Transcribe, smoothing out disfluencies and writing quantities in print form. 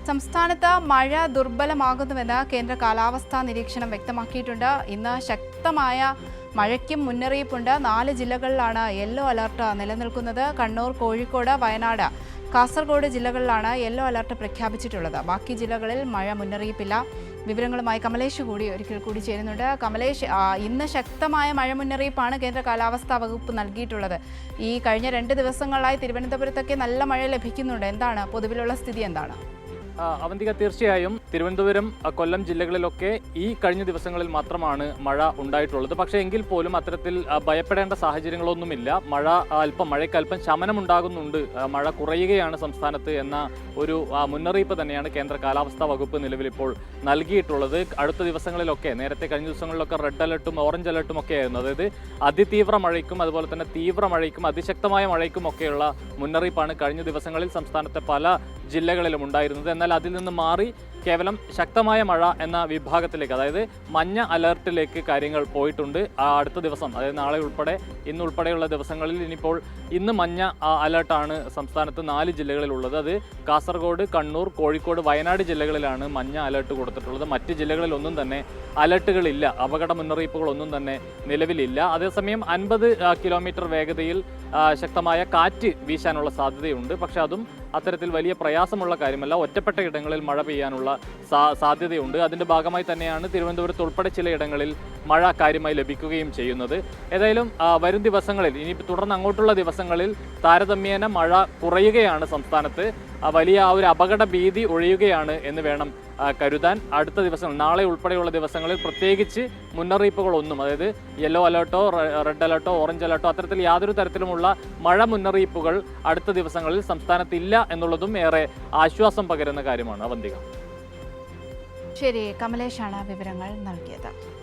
സംസ്ഥാനത്ത് മഴ ദുർബലമാകുന്നുവെന്ന് കേന്ദ്ര കാലാവസ്ഥാ നിരീക്ഷണം വ്യക്തമാക്കിയിട്ടുണ്ട്. ഇന്ന് ശക്തമായ മഴയ്ക്കും മുന്നറിയിപ്പുണ്ട്. 4 ജില്ലകളിലാണ് യെല്ലോ അലർട്ട് നിലനിൽക്കുന്നത്. കണ്ണൂർ, കോഴിക്കോട്, വയനാട്, കാസർഗോഡ് ജില്ലകളിലാണ് യെല്ലോ അലർട്ട് പ്രഖ്യാപിച്ചിട്ടുള്ളത്. ബാക്കി ജില്ലകളിൽ മഴ മുന്നറിയിപ്പില്ല. വിവരങ്ങളുമായി കമലേഷ് ഒരിക്കൽ കൂടി ചേരുന്നുണ്ട്. കമലേഷ്, ഇന്ന് ശക്തമായ മഴ മുന്നറിയിപ്പാണ് കേന്ദ്ര കാലാവസ്ഥാ വകുപ്പ് നൽകിയിട്ടുള്ളത്. ഈ കഴിഞ്ഞ 2 ദിവസങ്ങളായി തിരുവനന്തപുരത്തൊക്കെ നല്ല മഴ ലഭിക്കുന്നുണ്ട്. എന്താണ് പൊതുവിലുള്ള സ്ഥിതി? എന്താണ്? അവന്തിക, തീർച്ചയായും തിരുവനന്തപുരം, കൊല്ലം ജില്ലകളിലൊക്കെ ഈ കഴിഞ്ഞ ദിവസങ്ങളിൽ മാത്രമാണ് മഴ ഉണ്ടായിട്ടുള്ളത്. പക്ഷേ എങ്കിൽ പോലും അത്തരത്തിൽ ഭയപ്പെടേണ്ട സാഹചര്യങ്ങളൊന്നുമില്ല. മഴയ്ക്ക് അല്പം ശമനമുണ്ടാകുന്നുണ്ട്, മഴ കുറയുകയാണ് സംസ്ഥാനത്ത് എന്ന ഒരു മുന്നറിയിപ്പ് തന്നെയാണ് കേന്ദ്ര കാലാവസ്ഥാ വകുപ്പ് നിലവിലിപ്പോൾ നൽകിയിട്ടുള്ളത്. അടുത്ത ദിവസങ്ങളിലൊക്കെ, നേരത്തെ കഴിഞ്ഞ ദിവസങ്ങളിലൊക്കെ റെഡ് അലർട്ടും ഓറഞ്ച് അലർട്ടും ഒക്കെ ആയിരുന്നു. അതായത് അതിതീവ്ര മഴയ്ക്കും അതുപോലെ തന്നെ തീവ്ര മഴയ്ക്കും അതിശക്തമായ മഴയ്ക്കും ഒക്കെയുള്ള മുന്നറിയിപ്പാണ് കഴിഞ്ഞ ദിവസങ്ങളിൽ സംസ്ഥാനത്തെ പല ജില്ലകളിലും ഉണ്ടായിരുന്നത്. എന്നാൽ അതിൽ നിന്ന് മാറി കേവലം ശക്തമായ മഴ എന്ന വിഭാഗത്തിലേക്ക്, അതായത് മഞ്ഞ അലർട്ടിലേക്ക് കാര്യങ്ങൾ പോയിട്ടുണ്ട്. അടുത്ത ദിവസം, അതായത് നാളെ ഉൾപ്പെടെ ഇന്നുൾപ്പെടെയുള്ള ദിവസങ്ങളിൽ ഇന്ന് മഞ്ഞ അലർട്ടാണ് സംസ്ഥാനത്ത് 4 ജില്ലകളിലുള്ളത്. അത് കാസർഗോഡ്, കണ്ണൂർ, കോഴിക്കോട്, വയനാട് ജില്ലകളിലാണ് മഞ്ഞ അലർട്ട് കൊടുത്തിട്ടുള്ളത്. മറ്റ് ജില്ലകളിലൊന്നും തന്നെ അലർട്ടുകളില്ല, അപകട മുന്നറിയിപ്പുകളൊന്നും തന്നെ നിലവിലില്ല. അതേസമയം 50 കിലോമീറ്റർ വേഗതയിൽ ശക്തമായ കാറ്റ് വീശാനുള്ള സാധ്യതയുണ്ട്. പക്ഷെ അതും അത്തരത്തിൽ വലിയ പ്രയാസമുള്ള കാര്യമല്ല. ഒറ്റപ്പെട്ട ഇടങ്ങളിൽ മഴ പെയ്യാനുള്ള സാധ്യതയുണ്ട്. അതിൻ്റെ ഭാഗമായി തന്നെയാണ് തിരുവനന്തപുരത്ത് ഉൾപ്പെടെ ചിലയിടങ്ങളിൽ മഴ കാര്യമായി ലഭിക്കുകയും ചെയ്യുന്നത്. ഏതായാലും വരും ദിവസങ്ങളിൽ, ഇനി തുടർന്ന് അങ്ങോട്ടുള്ള ദിവസങ്ങളിൽ താരതമ്യേന മഴ കുറയുകയാണ് സംസ്ഥാനത്ത്. വലിയ ഒരു അപകട ഭീതി ഒഴിയുകയാണ് എന്ന് വേണം കരുതാൻ. അടുത്ത ദിവസങ്ങൾ, നാളെ ഉൾപ്പെടെയുള്ള ദിവസങ്ങളിൽ പ്രത്യേകിച്ച് മുന്നറിയിപ്പുകളൊന്നും, അതായത് യെല്ലോ അലർട്ടോ റെഡ് അലർട്ടോ ഓറഞ്ച് അലർട്ടോ അത്തരത്തിൽ യാതൊരു തരത്തിലുമുള്ള മഴ മുന്നറിയിപ്പുകൾ അടുത്ത ദിവസങ്ങളിൽ സംസ്ഥാനത്ത് ഇല്ല എന്നുള്ളതും ഏറെ ആശ്വാസം പകരുന്ന കാര്യമാണ്. അവന്തിക. ശരി, കമലേഷാണ് വിവരങ്ങൾ നൽകിയത്.